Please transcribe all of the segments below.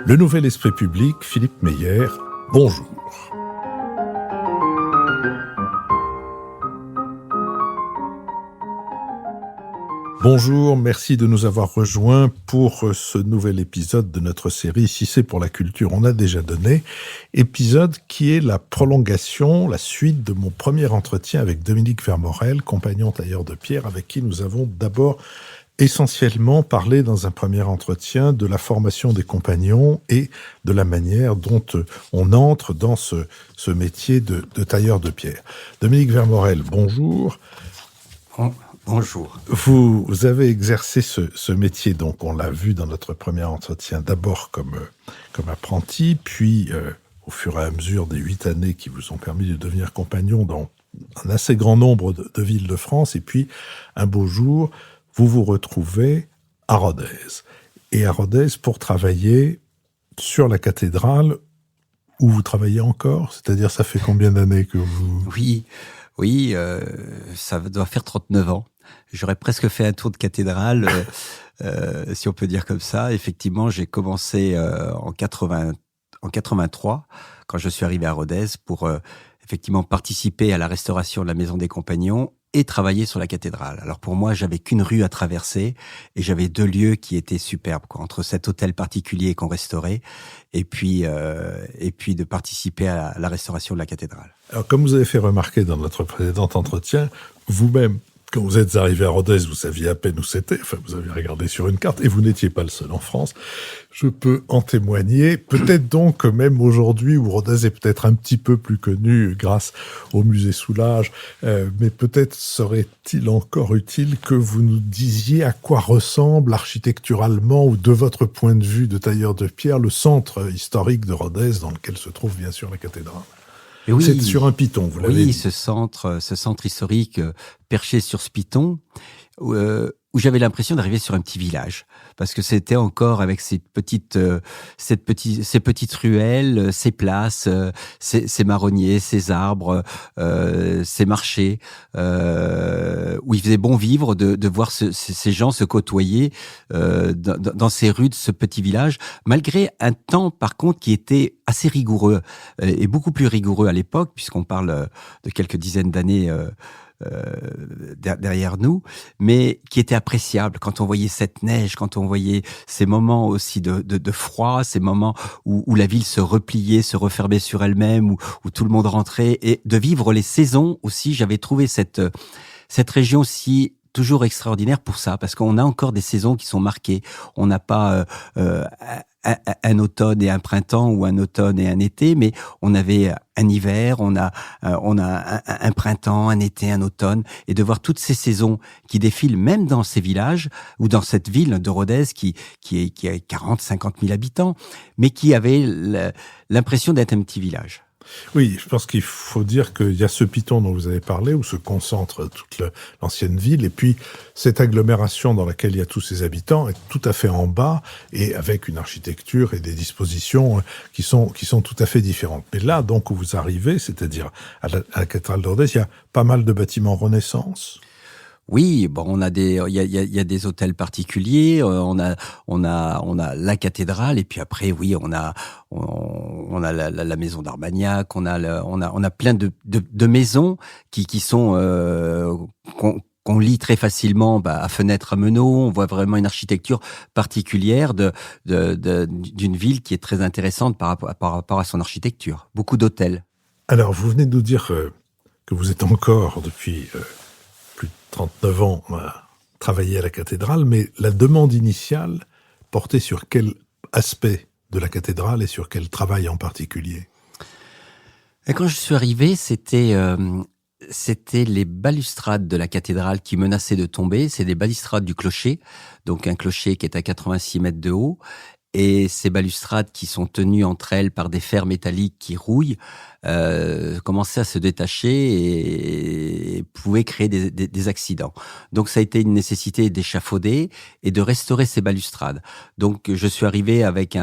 Le Nouvel Esprit Public, Philippe Meyer, bonjour. Bonjour, merci de nous avoir rejoints pour ce nouvel épisode de notre série Si c'est pour la culture, on a déjà donné. Épisode qui est la prolongation, la suite de mon premier entretien avec Dominique Vermorel, compagnon tailleur de pierre, avec qui nous avons d'abord essentiellement parlé dans un premier entretien de la formation des compagnons et de la manière dont on entre dans ce métier de tailleur de pierre. Dominique Vermorel, bonjour. Bonjour. Vous avez exercé ce métier, donc on l'a vu dans notre premier entretien, d'abord comme apprenti, puis au fur et à mesure des 8 années qui vous ont permis de devenir compagnon dans un assez grand nombre de villes de France, et puis un beau jour, vous vous retrouvez à Rodez. Et à Rodez pour travailler sur la cathédrale où vous travaillez encore, c'est-à-dire ça fait combien d'années que vous... Oui, ça doit faire 39 ans. J'aurais presque fait un tour de cathédrale, si on peut dire comme ça. Effectivement, j'ai commencé en 83, quand je suis arrivé à Rodez, pour effectivement participer à la restauration de la Maison des Compagnons et travailler sur la cathédrale. Alors pour moi, j'avais qu'une rue à traverser et j'avais 2 lieux qui étaient superbes, entre cet hôtel particulier qu'on restaurait et puis de participer à la restauration de la cathédrale. Alors, comme vous avez fait remarquer dans notre précédent entretien, vous-même, quand vous êtes arrivé à Rodez, vous saviez à peine où c'était, enfin vous avez regardé sur une carte, et vous n'étiez pas le seul en France. Je peux en témoigner. Peut-être donc que même aujourd'hui, où Rodez est peut-être un petit peu plus connu grâce au musée Soulages, mais peut-être serait-il encore utile que vous nous disiez à quoi ressemble architecturalement, ou de votre point de vue de tailleur de pierre, le centre historique de Rodez, dans lequel se trouve bien sûr la cathédrale. Oui, c'est sur un piton, vous l'avez dit. Oui, ce centre historique perché sur ce piton, où j'avais l'impression d'arriver sur un petit village, parce que c'était encore avec ces petites ruelles, ces places, ces marronniers, ces arbres, ces marchés, où il faisait bon vivre de voir ces gens se côtoyer dans ces rues de ce petit village, malgré un temps par contre qui était assez rigoureux, et beaucoup plus rigoureux à l'époque, puisqu'on parle de quelques dizaines d'années derrière nous, mais qui était appréciable quand on voyait cette neige, quand on voyait ces moments aussi de froid, ces moments où la ville se repliait, se refermait sur elle-même, où tout le monde rentrait, et de vivre les saisons aussi. J'avais trouvé cette région aussi toujours extraordinaire pour ça, parce qu'on a encore des saisons qui sont marquées. On n'a pas un automne et un printemps, ou un automne et un été, mais on avait un hiver, on a un printemps, un été, un automne, et de voir toutes ces saisons qui défilent même dans ces villages, ou dans cette ville de Rodez qui a 40-50 000 habitants, mais qui avait l'impression d'être un petit village. Oui, je pense qu'il faut dire qu'il y a ce piton dont vous avez parlé, où se concentre toute l'ancienne ville, et puis cette agglomération dans laquelle il y a tous ces habitants est tout à fait en bas, et avec une architecture et des dispositions qui sont tout à fait différentes. Mais là, donc, où vous arrivez, c'est-à-dire à la cathédrale de Rodez, il y a pas mal de bâtiments Renaissance. Oui, bon, il y a des hôtels particuliers, on a la cathédrale, et puis après, oui, on a la maison d'Armagnac, on a plein de maisons qui sont qu'on lit très facilement à fenêtre à meneaux. On voit vraiment une architecture particulière d'une ville qui est très intéressante par rapport à son architecture. Beaucoup d'hôtels. Alors, vous venez de nous dire que vous êtes encore depuis 39 ans à travailler à la cathédrale, mais la demande initiale portait sur quel aspect de la cathédrale et sur quel travail en particulier? Et quand je suis arrivé, c'était les balustrades de la cathédrale qui menaçaient de tomber. C'est des balustrades du clocher, donc un clocher qui est à 86 mètres de haut. Et ces balustrades qui sont tenues entre elles par des fers métalliques qui rouillent commençaient à se détacher et pouvaient créer des accidents. Donc ça a été une nécessité d'échafauder et de restaurer ces balustrades. Donc je suis arrivé avec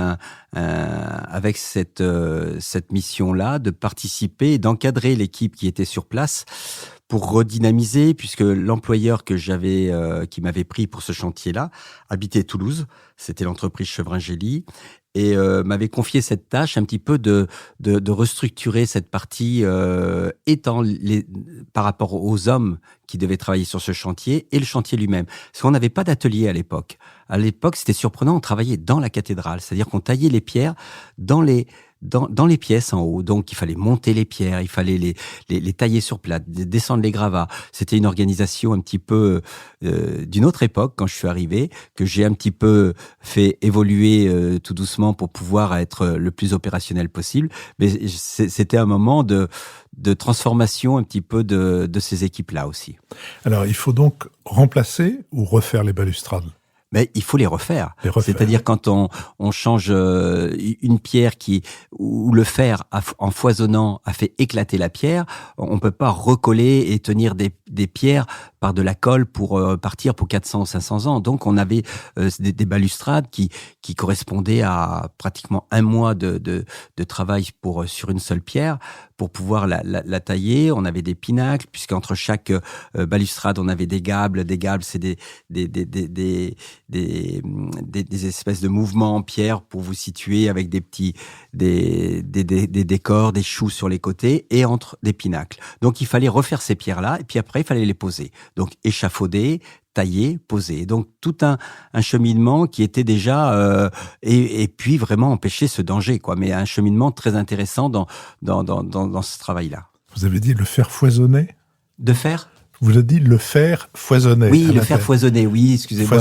avec cette mission-là, de participer et d'encadrer l'équipe qui était sur place pour redynamiser, puisque l'employeur que qui m'avait pris pour ce chantier-là, habitait Toulouse. C'était l'entreprise Chevrin-Gély. m'avait confié cette tâche un petit peu de restructurer cette partie par rapport aux hommes qui devaient travailler sur ce chantier et le chantier lui-même. Parce qu'on n'avait pas d'atelier à l'époque. À l'époque, c'était surprenant, on travaillait dans la cathédrale, c'est-à-dire qu'on taillait les pierres dans les pièces en haut. Donc, il fallait monter les pierres, il fallait les tailler sur plate, descendre les gravats. C'était une organisation un petit peu d'une autre époque quand je suis arrivé, que j'ai un petit peu fait évoluer tout doucement pour pouvoir être le plus opérationnel possible. Mais c'était un moment de transformation un petit peu de ces équipes-là aussi. Alors, il faut donc remplacer ou refaire les balustrades? Mais il faut les refaire. C'est-à-dire quand on change une pierre où le fer en foisonnant a fait éclater la pierre, on peut pas recoller et tenir des pierres par de la colle pour partir pour 400 ou 500 ans. Donc on avait des balustrades qui correspondaient à pratiquement un mois de travail sur une seule pierre pour pouvoir la tailler. On avait des pinacles, puisqu'entre chaque balustrade, on avait des gables. Des gables, c'est des espèces de mouvements en pierre pour vous situer avec des décors, des choux sur les côtés et entre des pinacles. Donc il fallait refaire ces pierres-là et puis après il fallait les poser. Donc échafauder, tailler, poser. Donc tout un cheminement qui était déjà et puis vraiment empêcher ce danger, quoi. Mais un cheminement très intéressant dans ce travail-là. Vous avez dit le fer foisonner? De fer? Vous avez dit le fer foisonner. Oui, le fer foisonner, oui, excusez-moi.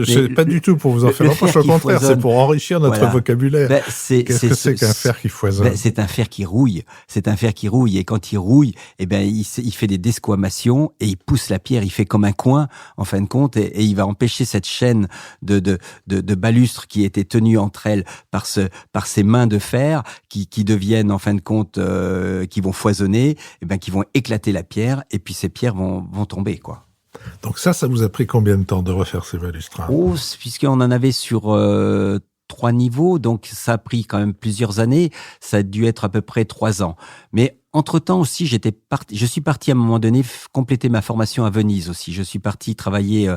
C'est pas du tout pour vous en faire reproche, au contraire, c'est pour enrichir notre vocabulaire. Qu'est-ce que c'est qu'un fer qui foisonne? C'est un fer qui rouille. C'est un fer qui rouille, et quand il rouille, il fait des desquamations et il pousse la pierre, il fait comme un coin, en fin de compte, et il va empêcher cette chaîne de balustres qui étaient tenues entre elles par ces mains de fer qui deviennent, en fin de compte, qui vont foisonner, qui vont éclater la pierre. Et puis ces pierres vont tomber, quoi. Donc ça vous a pris combien de temps de refaire ces balustrades? Puisqu'on en avait sur 3 niveaux, donc ça a pris quand même plusieurs années. Ça a dû être à peu près 3 ans. Mais entre-temps aussi, je suis parti à un moment donné compléter ma formation à Venise aussi. Je suis parti travailler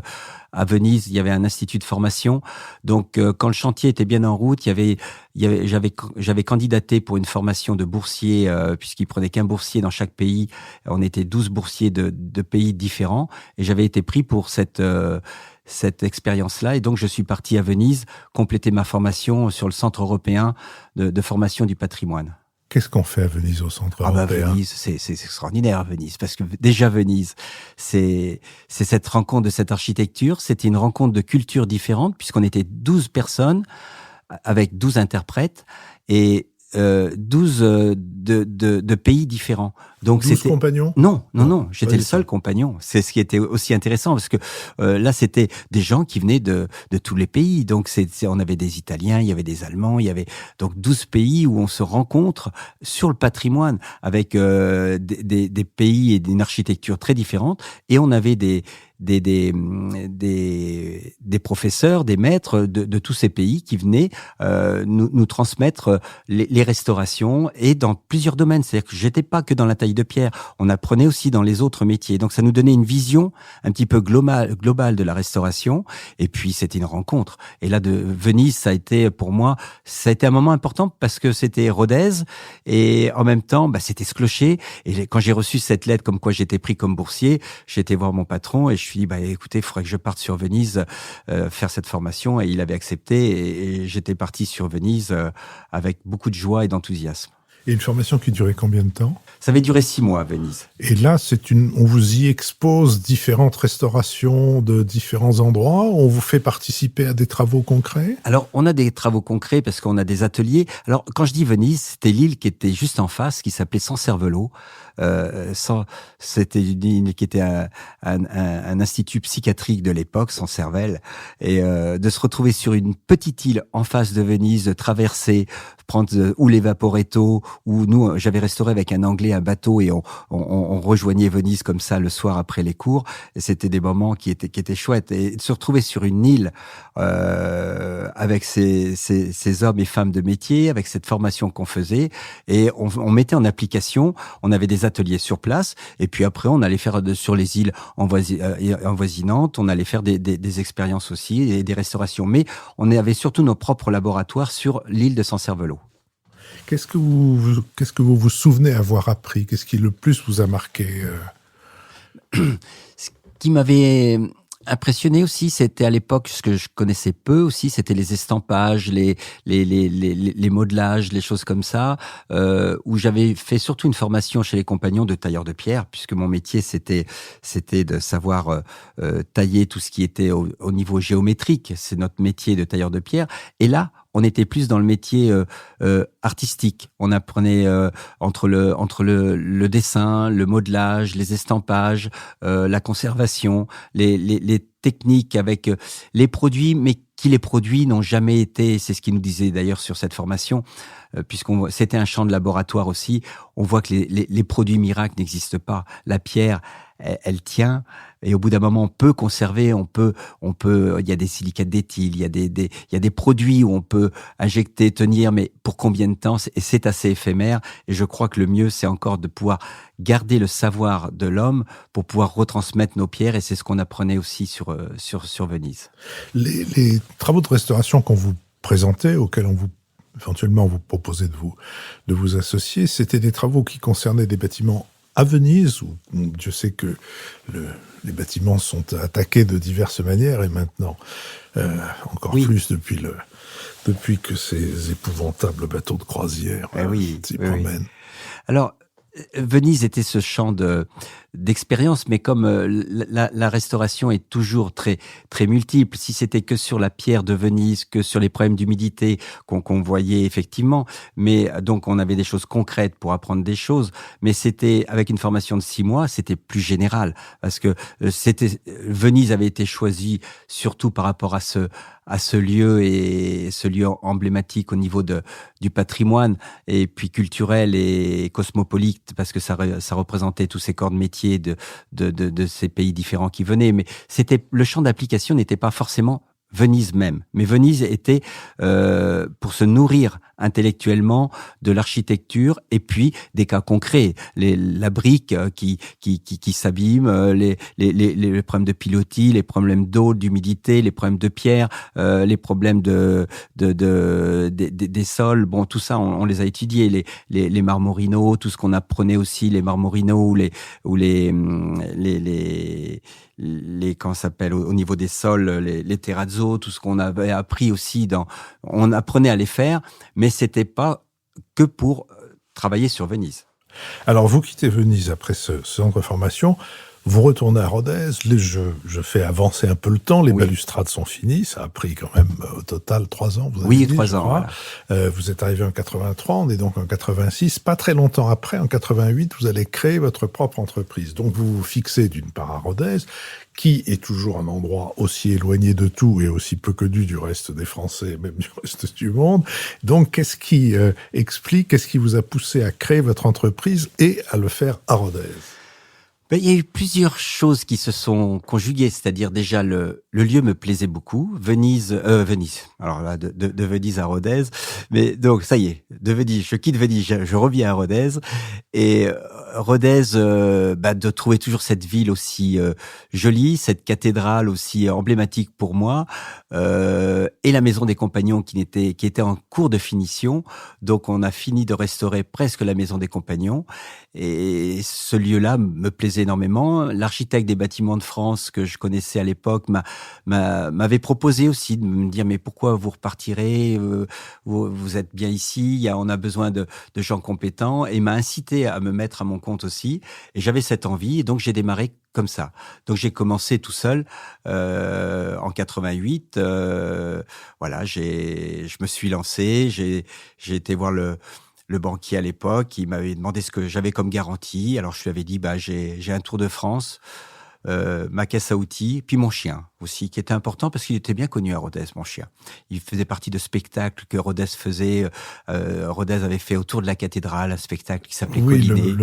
à Venise. Il y avait un institut de formation. Donc, quand le chantier était bien en route, j'avais candidaté pour une formation de boursier, puisqu'ils prenaient qu'un boursier dans chaque pays. On était 12 boursiers de pays différents, et j'avais été pris pour cette expérience-là. Et donc, je suis parti à Venise compléter ma formation sur le Centre européen de formation du patrimoine. Qu'est-ce qu'on fait à Venise, au Centre européen? Venise, c'est extraordinaire à Venise, parce que déjà Venise, c'est cette rencontre de cette architecture. C'était une rencontre de cultures différentes, puisqu'on était 12 personnes avec 12 interprètes et 12 de pays différents. Donc 12 compagnons? Non, j'étais le seul compagnon. C'est ce qui était aussi intéressant, parce que là, c'était des gens qui venaient de tous les pays. Donc on avait des Italiens, il y avait des Allemands, il y avait donc 12 pays où on se rencontre sur le patrimoine, avec des pays et une architecture très différente. Et on avait des professeurs, des maîtres de tous ces pays qui venaient nous transmettre les restaurations, et dans plusieurs domaines. C'est-à-dire que j'étais pas que dans la taille de pierre, on apprenait aussi dans les autres métiers. Donc ça nous donnait une vision un petit peu globale de la restauration. Et puis c'était une rencontre. Et là, de Venise, ça a été pour moi, ça a été un moment important, parce que c'était Rodez, et en même temps, c'était ce clocher. Et quand j'ai reçu cette lettre comme quoi j'étais pris comme boursier, j'ai été voir mon patron et je lui ai dit, écoutez, il faudrait que je parte sur Venise faire cette formation. Et il avait accepté, et j'étais parti sur Venise avec beaucoup de joie et d'enthousiasme. Et une formation qui durait combien de temps? Ça avait duré 6 mois à Venise. Et là, on vous y expose différentes restaurations de différents endroits. On vous fait participer à des travaux concrets? Alors, on a des travaux concrets parce qu'on a des ateliers. Alors, quand je dis Venise, c'était l'île qui était juste en face, qui s'appelait Sancervelo. C'était une île qui était un institut psychiatrique de l'époque, Sancervel, et de se retrouver sur une petite île en face de Venise, de traverser, prendre ou les Vaporetto, ou nous, j'avais restauré avec un Anglais un bateau, et on rejoignait Venise comme ça le soir après les cours. Et c'était des moments qui étaient chouettes, et de se retrouver sur une île avec ces hommes et femmes de métier, avec cette formation qu'on faisait, et on mettait en application. On avait des ateliers sur place. Et puis après, on allait faire sur les îles envoisinantes, on allait faire des expériences aussi et des restaurations. Mais on avait surtout nos propres laboratoires sur l'île de San-Cervello. Qu'est-ce que vous vous souvenez avoir appris? Qu'est-ce qui le plus vous a marqué? Ce qui m'avait impressionné aussi, c'était à l'époque, ce que je connaissais peu aussi, c'était les estampages, les modelages, les choses comme ça, où j'avais fait surtout une formation chez les compagnons de tailleurs de pierre, puisque mon métier c'était de savoir tailler tout ce qui était au niveau géométrique. C'est notre métier de tailleur de pierre. Et là, on était plus dans le métier artistique. On apprenait entre le dessin, le modelage, les estampages, la conservation, les techniques avec les produits, mais qui les produits n'ont jamais été, c'est ce qu'il nous disait d'ailleurs sur cette formation, c'était un champ de laboratoire aussi, on voit que les produits miracles n'existent pas. La pierre, elle tient, et au bout d'un moment, on peut conserver, il y a des silicates d'éthyle, il y a des produits où on peut injecter, tenir, mais pour combien de temps? Et c'est assez éphémère, et je crois que le mieux, c'est encore de pouvoir garder le savoir de l'homme pour pouvoir retransmettre nos pierres, et c'est ce qu'on apprenait aussi sur Venise. Les travaux de restauration qu'on vous présentait, auxquels éventuellement vous proposez de vous associer, c'était des travaux qui concernaient des bâtiments à Venise, où Dieu sait que les bâtiments sont attaqués de diverses manières, et maintenant encore plus depuis que ces épouvantables bateaux de croisière s'y promènent. Oui. Alors, Venise était ce champ d'expérience, mais comme la restauration est toujours très très multiple, si c'était que sur la pierre de Venise, que sur les problèmes d'humidité qu'on voyait effectivement, mais donc on avait des choses concrètes pour apprendre des choses, mais c'était avec une formation de 6 mois, c'était plus général, parce que Venise avait été choisie surtout par rapport à ce lieu, et ce lieu emblématique au niveau du patrimoine, et puis culturel et cosmopolite, parce que ça représentait tous ces corps de métier de ces pays différents qui venaient. Mais le champ d'application n'était pas forcément Venise même. Mais Venise était pour se nourrir intellectuellement de l'architecture, et puis des cas concrets, la brique qui s'abîme, les problèmes de pilotis, les problèmes d'eau, d'humidité, les problèmes de pierre, les problèmes des sols. Bon, tout ça, on les a étudiés, les marmorinos, tout ce qu'on apprenait aussi, les marmorinos ou les comment ça s'appelle, au niveau des sols, les terrazzo, tout ce qu'on avait appris aussi on apprenait à les faire, mais c'était pas que pour travailler sur Venise. Alors, vous quittez Venise après ce centre de formation, vous retournez à Rodez, je fais avancer un peu le temps, les balustrades sont finies, ça a pris quand même au total 3 ans. Vous avez dit, 3 ans. Voilà. Vous êtes arrivé en 83, on est donc en 86. Pas très longtemps après, en 88, vous allez créer votre propre entreprise. Donc vous vous fixez d'une part à Rodez, qui est toujours un endroit aussi éloigné de tout et aussi peu connu du reste des Français, même du reste du monde. Donc qu'est-ce qui qu'est-ce qui vous a poussé à créer votre entreprise et à le faire à Rodez? Il y a eu plusieurs choses qui se sont conjuguées, c'est-à-dire déjà le lieu me plaisait beaucoup, Venise, alors là de Venise à Rodez, mais donc ça y est, de Venise, je quitte Venise, je reviens à Rodez, et Rodez, de trouver toujours cette ville aussi jolie, cette cathédrale aussi emblématique pour moi, et la maison des Compagnons qui était en cours de finition, donc on a fini de restaurer presque la maison des Compagnons, et ce lieu-là me plaisait énormément. L'architecte des bâtiments de France que je connaissais à l'époque m'avait proposé aussi de me dire mais pourquoi vous repartirez, vous êtes bien ici, on a besoin de gens compétents, et m'a incité à me mettre à mon compte aussi, et j'avais cette envie, et donc j'ai démarré comme ça. Donc j'ai commencé tout seul en 88, voilà, je me suis lancé, j'ai été voir le banquier à l'époque, il m'avait demandé ce que j'avais comme garantie. Alors je lui avais dit j'ai un Tour de France ma caisse à outils, puis mon chien aussi, qui était important parce qu'il était bien connu à Rodez, mon chien. Il faisait partie de spectacles que Rodez faisait. Rodez avait fait autour de la cathédrale un spectacle qui s'appelait Collinet.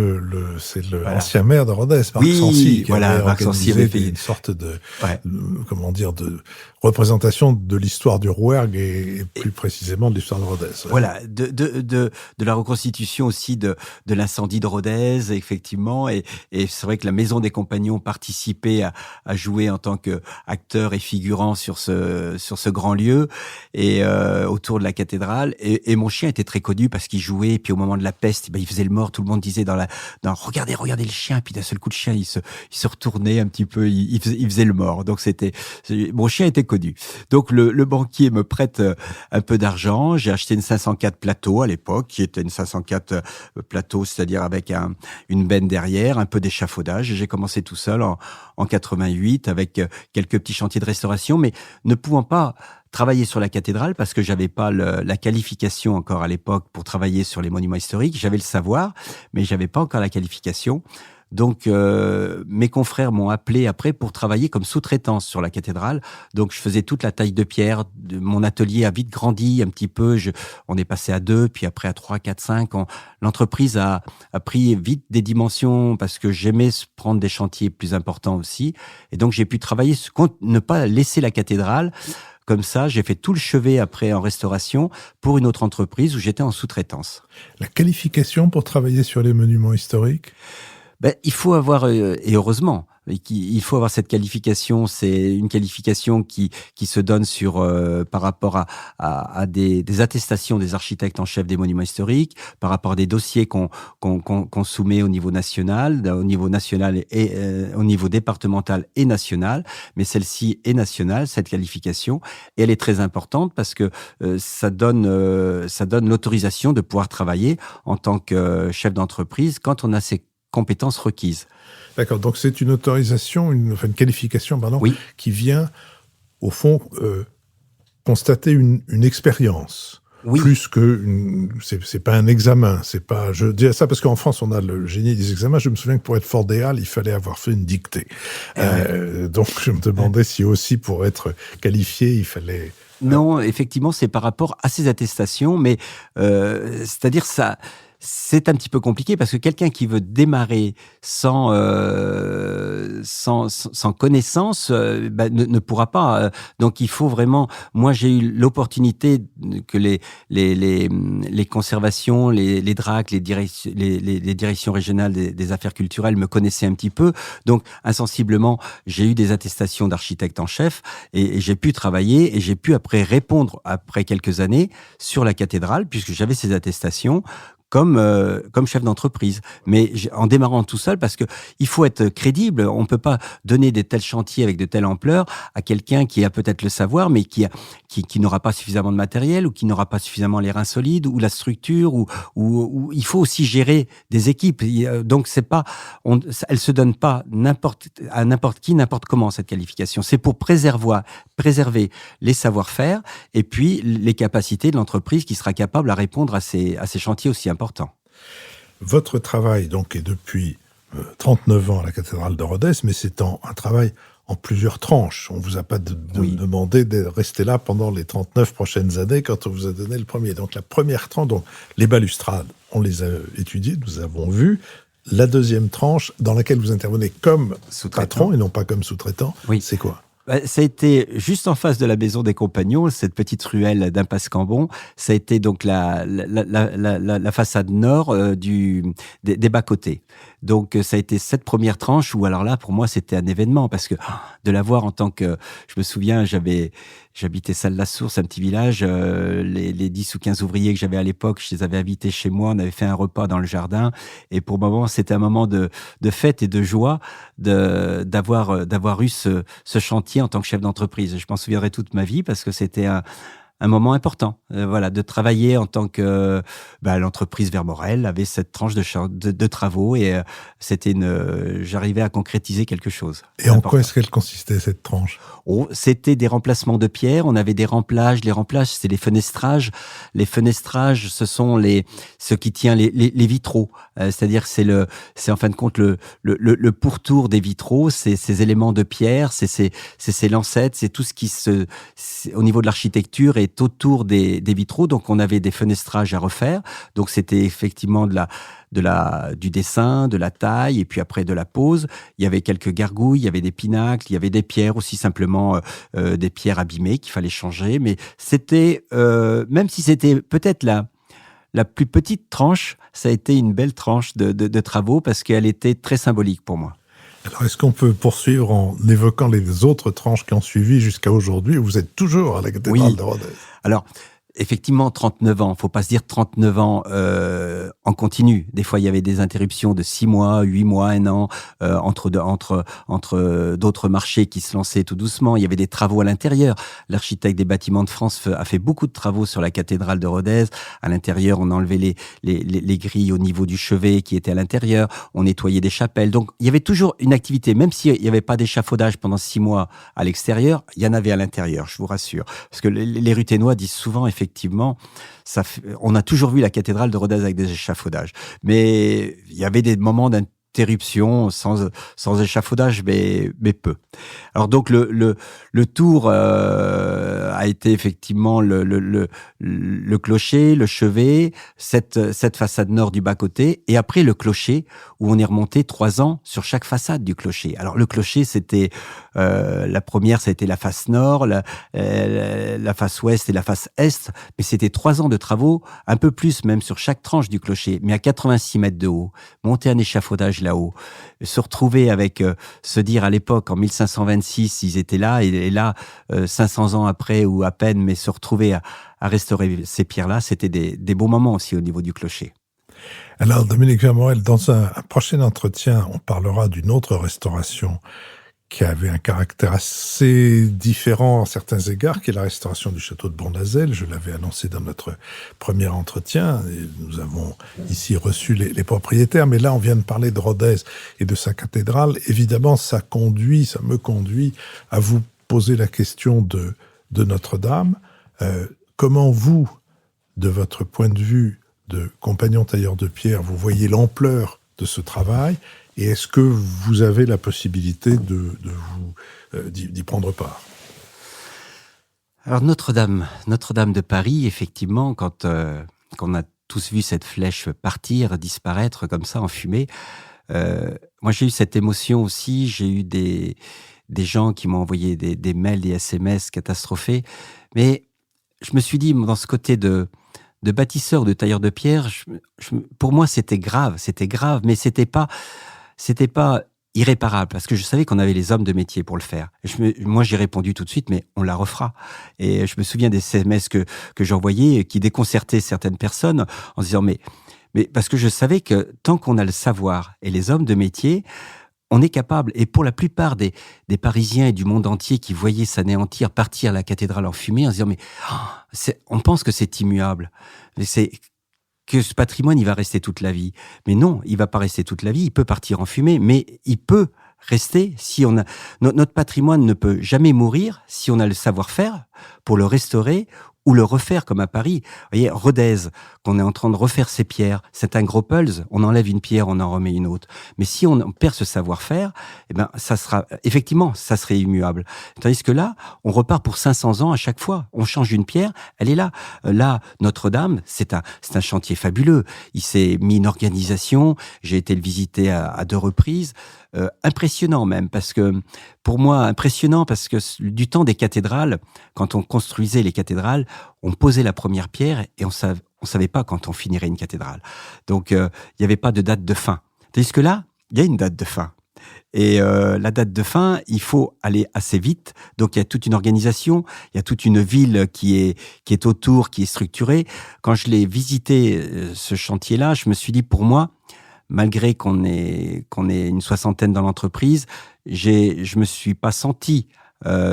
C'est l'ancien maire de Rodez, Marc Sancy, qui avait organisé une sorte de, de représentation de l'histoire du Rouergue et plus précisément de l'histoire de Rodez. Ouais. Voilà, de la reconstitution aussi de l'incendie de Rodez, effectivement, et c'est vrai que la Maison des Compagnons participait à jouer en tant qu'acteur et figurant sur ce grand lieu et autour de la cathédrale. Et mon chien était très connu parce qu'il jouait. Et puis au moment de la peste, il faisait le mort. Tout le monde disait regardez le chien. Et puis d'un seul coup, le chien il se retournait un petit peu. Il faisait le mort. Donc mon chien était connu. Donc le banquier me prête un peu d'argent. J'ai acheté une 504 plateau à l'époque, qui était une 504 plateau, c'est-à-dire avec une benne derrière, un peu d'échafaudage. Et j'ai commencé tout seul en 88 avec quelques petits chantiers de restauration, mais ne pouvant pas travailler sur la cathédrale parce que j'avais pas la qualification encore à l'époque pour travailler sur les monuments historiques. J'avais le savoir, mais j'avais pas encore la qualification. Donc, mes confrères m'ont appelé après pour travailler comme sous-traitance sur la cathédrale. Donc, je faisais toute la taille de pierre. Mon atelier a vite grandi un petit peu. On est passé à 2, puis après à 3, 4, 5. L'entreprise a pris vite des dimensions parce que j'aimais prendre des chantiers plus importants aussi. Et donc, j'ai pu travailler, ne pas laisser la cathédrale. Comme ça, j'ai fait tout le chevet après en restauration pour une autre entreprise où j'étais en sous-traitance. La qualification pour travailler sur les monuments historiques ? Il faut avoir, et heureusement, il faut avoir cette qualification. C'est une qualification qui se donne par rapport à des attestations des architectes en chef des monuments historiques, par rapport à des dossiers qu'on soumet au niveau national et au niveau départemental et national. Mais celle-ci est nationale, cette qualification, et elle est très importante parce que ça donne l'autorisation de pouvoir travailler en tant que chef d'entreprise quand on a ces compétences requises. D'accord, donc c'est une autorisation, une qualification, oui, qui vient, au fond, constater une expérience. Oui. Plus que c'est pas un examen, c'est pas. Je dis ça parce qu'en France on a le génie des examens. Je me souviens que pour être fort des Halles, il fallait avoir fait une dictée. Donc je me demandais si aussi pour être qualifié, il fallait. Non, effectivement, c'est par rapport à ces attestations, mais c'est-à-dire ça. C'est un petit peu compliqué parce que quelqu'un qui veut démarrer sans connaissance ne pourra pas. Donc il faut vraiment. Moi j'ai eu l'opportunité que les conservations, les DRAC, les directions régionales des affaires culturelles me connaissaient un petit peu. Donc insensiblement j'ai eu des attestations d'architecte en chef et j'ai pu travailler et j'ai pu après répondre après quelques années sur la cathédrale puisque j'avais ces attestations. Comme chef d'entreprise, mais en démarrant tout seul parce que il faut être crédible. On peut pas donner de tels chantiers avec de telle ampleur à quelqu'un qui a peut-être le savoir, mais qui n'aura pas suffisamment de matériel ou qui n'aura pas suffisamment les reins solides ou la structure ou il faut aussi gérer des équipes. Donc elle se donne pas à n'importe qui, n'importe comment cette qualification. C'est pour préserver les savoir-faire et puis les capacités de l'entreprise qui sera capable à répondre à ces chantiers aussi importants. Votre travail, donc, est depuis 39 ans à la cathédrale de Rodez, mais c'est un travail en plusieurs tranches. On ne vous a pas demandé de rester là pendant les 39 prochaines années quand on vous a donné le premier. Donc, la première tranche, donc, les balustrades, on les a étudiées, nous avons vu. La deuxième tranche, dans laquelle vous intervenez comme patron et non pas comme sous-traitant, c'est quoi ? Ça a été juste en face de la Maison des Compagnons, cette petite ruelle d'Impasse Cambon. Ça a été donc la façade nord des bas-côtés. Donc ça a été cette première tranche où alors là pour moi c'était un événement parce que de la voir en tant que, je me souviens j'habitais Salles-la-Source, un petit village, les 10 ou 15 ouvriers que j'avais à l'époque, je les avais invités chez moi, on avait fait un repas dans le jardin et pour moi c'était un moment de fête et de joie d'avoir eu ce chantier en tant que chef d'entreprise. Je m'en souviendrai toute ma vie parce que c'était un moment important. Voilà, de travailler en tant que l'entreprise Vermorel avait cette tranche de travaux et j'arrivais à concrétiser quelque chose. Et en quoi est-ce qu'elle consistait, cette tranche? C'était des remplacements de pierre, on avait des remplages. Les remplages, c'est les fenestrages. Les fenestrages, ce sont ce qui tient les vitraux. C'est-à-dire que c'est en fin de compte le pourtour des vitraux, c'est ces éléments de pierre, c'est ces lancettes, c'est tout ce qui au niveau de l'architecture est autour des vitraux. Donc on avait des fenestrages à refaire. Donc c'était effectivement du dessin, de la taille, et puis après de la pose. Il y avait quelques gargouilles, il y avait des pinacles, il y avait des pierres aussi, simplement des pierres abîmées qu'il fallait changer. Mais c'était, même si c'était peut-être la plus petite tranche, ça a été une belle tranche de travaux parce qu'elle était très symbolique pour moi. Alors, est-ce qu'on peut poursuivre en évoquant les autres tranches qui ont suivi jusqu'à aujourd'hui? Vous êtes toujours à la cathédrale de Rodez. Alors, effectivement, 39 ans. Faut pas se dire 39 ans en continu. Des fois, il y avait des interruptions de 6 mois, 8 mois, 1 an, entre d'autres marchés qui se lançaient tout doucement. Il y avait des travaux à l'intérieur. L'architecte des bâtiments de France a fait beaucoup de travaux sur la cathédrale de Rodez. À l'intérieur, on enlevait les grilles au niveau du chevet qui étaient à l'intérieur. On nettoyait des chapelles. Donc, il y avait toujours une activité. Même s'il n'y avait pas d'échafaudage pendant 6 mois à l'extérieur, il y en avait à l'intérieur, je vous rassure. Parce que les Ruthénois disent souvent, effectivement, on a toujours vu la cathédrale de Rodez avec des échafaudages. Mais il y avait des moments d'interruption sans échafaudage, mais peu. Alors donc le tour a été effectivement le clocher, le chevet, cette façade nord du bas-côté, et après le clocher où on est remonté 3 ans sur chaque façade du clocher. Alors le clocher, c'était la première, ça a été la face nord, la face ouest et la face est, mais c'était 3 ans de travaux, un peu plus même sur chaque tranche du clocher, mais à 86 mètres de haut, monter un échafaudage là-haut, se retrouver avec, se dire à l'époque, en 1526, ils étaient là, et là, 500 ans après, ou à peine, mais se retrouver à restaurer ces pierres-là, c'était des beaux moments aussi au niveau du clocher. Alors, Dominique Vermorel, dans un prochain entretien, on parlera d'une autre restauration qui avait un caractère assez différent à certains égards, qui est la restauration du château de Bournazel. Je l'avais annoncé dans notre premier entretien, et nous avons ici reçu les propriétaires, mais là on vient de parler de Rodez et de sa cathédrale. Évidemment, ça me conduit à vous poser la question de Notre-Dame. Comment vous, de votre point de vue de compagnon tailleur de pierre, vous voyez l'ampleur de ce travail? Et est-ce que vous avez la possibilité d'y prendre part? Alors Notre-Dame de Paris, effectivement, quand on a tous vu cette flèche partir, disparaître comme ça en fumée, moi j'ai eu cette émotion aussi. J'ai eu des gens qui m'ont envoyé des mails, des SMS catastrophés. Mais je me suis dit, dans ce côté de bâtisseur, de tailleur de pierre, pour moi c'était grave, mais c'était pas irréparable, parce que je savais qu'on avait les hommes de métier pour le faire. Moi, j'ai répondu tout de suite, mais on la refera. Et je me souviens des SMS que j'envoyais, qui déconcertaient certaines personnes, en se disant, mais parce que je savais que tant qu'on a le savoir et les hommes de métier, on est capable. Et pour la plupart des Parisiens et du monde entier qui voyaient s'anéantir, partir la cathédrale en fumée, en se disant, mais on pense que c'est immuable. Mais que ce patrimoine, il va rester toute la vie. Mais non, il va pas rester toute la vie. Il peut partir en fumée, mais il peut rester si on a... Notre patrimoine ne peut jamais mourir si on a le savoir-faire pour le restaurer ou le refaire comme à Paris. Vous voyez, Rodez, qu'on est en train de refaire ses pierres, c'est un gros pulse. On enlève une pierre, on en remet une autre. Mais si on perd ce savoir-faire, eh ben, ça serait immuable. Tandis que là, on repart pour 500 ans à chaque fois. On change une pierre, elle est là. Là, Notre-Dame, c'est un chantier fabuleux. Il s'est mis une organisation. J'ai été le visiter à 2 reprises. Impressionnant même, parce que, pour moi, du temps des cathédrales, quand on construisait les cathédrales, on posait la première pierre et on savait pas quand on finirait une cathédrale. Donc, il n'y avait pas de date de fin. Tandis que là, il y a une date de fin. Et la date de fin, il faut aller assez vite. Donc, il y a toute une organisation, il y a toute une ville qui est autour, qui est structurée. Quand je l'ai visité, ce chantier-là, je me suis dit, pour moi, malgré qu'on est une 60aine dans l'entreprise, je me suis pas senti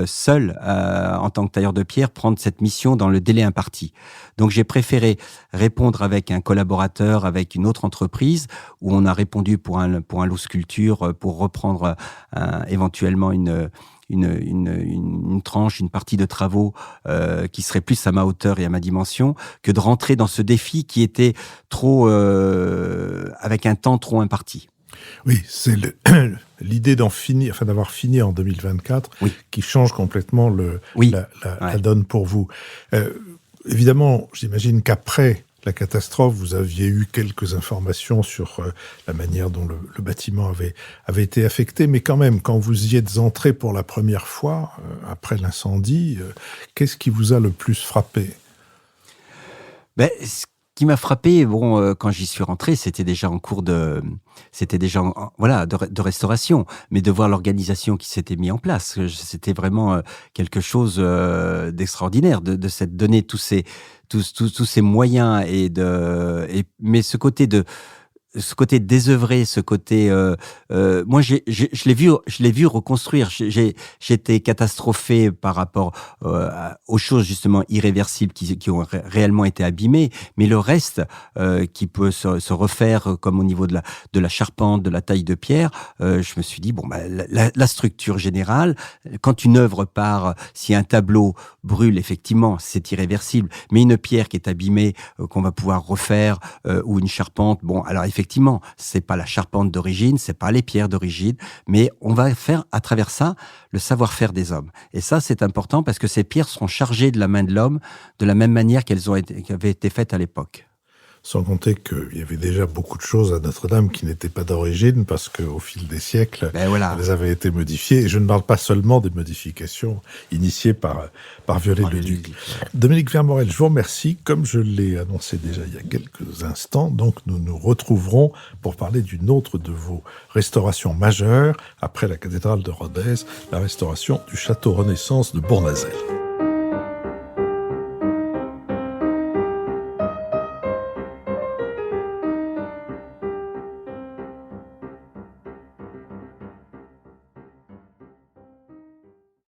seul, en tant que tailleur de pierre, prendre cette mission dans le délai imparti. Donc j'ai préféré répondre avec un collaborateur, avec une autre entreprise, où on a répondu pour un lot sculpture, pour reprendre éventuellement une tranche, une partie de travaux qui serait plus à ma hauteur et à ma dimension, que de rentrer dans ce défi qui était trop avec un temps trop imparti. Oui, c'est l'idée d'avoir fini en 2024, oui, qui change complètement oui, la donne pour vous. Évidemment, j'imagine qu'après la catastrophe, vous aviez eu quelques informations sur la manière dont le bâtiment avait été affecté, mais quand même, quand vous y êtes entré pour la première fois, après l'incendie, qu'est-ce qui vous a le plus frappé ? Ce qui m'a frappé, quand j'y suis rentré, c'était déjà en cours de restauration, mais de voir l'organisation qui s'était mise en place, c'était vraiment quelque chose d'extraordinaire, de s'être donné tous ces moyens mais ce côté désœuvré, ce côté, moi je l'ai vu reconstruire. J'étais catastrophé par rapport aux choses justement irréversibles qui ont réellement été abîmées, mais le reste qui peut se refaire, comme au niveau de la charpente, de la taille de pierre, je me suis dit la structure générale, quand une œuvre part, si un tableau brûle, effectivement, c'est irréversible, mais une pierre qui est abîmée, qu'on va pouvoir refaire, ou une charpente, alors effectivement, c'est pas la charpente d'origine, c'est pas les pierres d'origine, mais on va faire à travers ça le savoir-faire des hommes. Et ça, c'est important parce que ces pierres seront chargées de la main de l'homme de la même manière qu'elles avaient été faites à l'époque. Sans compter qu'il y avait déjà beaucoup de choses à Notre-Dame qui n'étaient pas d'origine, parce qu'au fil des siècles, elles avaient été modifiées. Et je ne parle pas seulement des modifications initiées par Viollet-le-Duc. Ouais. Dominique Vermorel, je vous remercie. Comme je l'ai annoncé déjà il y a quelques instants, donc nous nous retrouverons pour parler d'une autre de vos restaurations majeures, après la cathédrale de Rodez, la restauration du château Renaissance de Bournazel.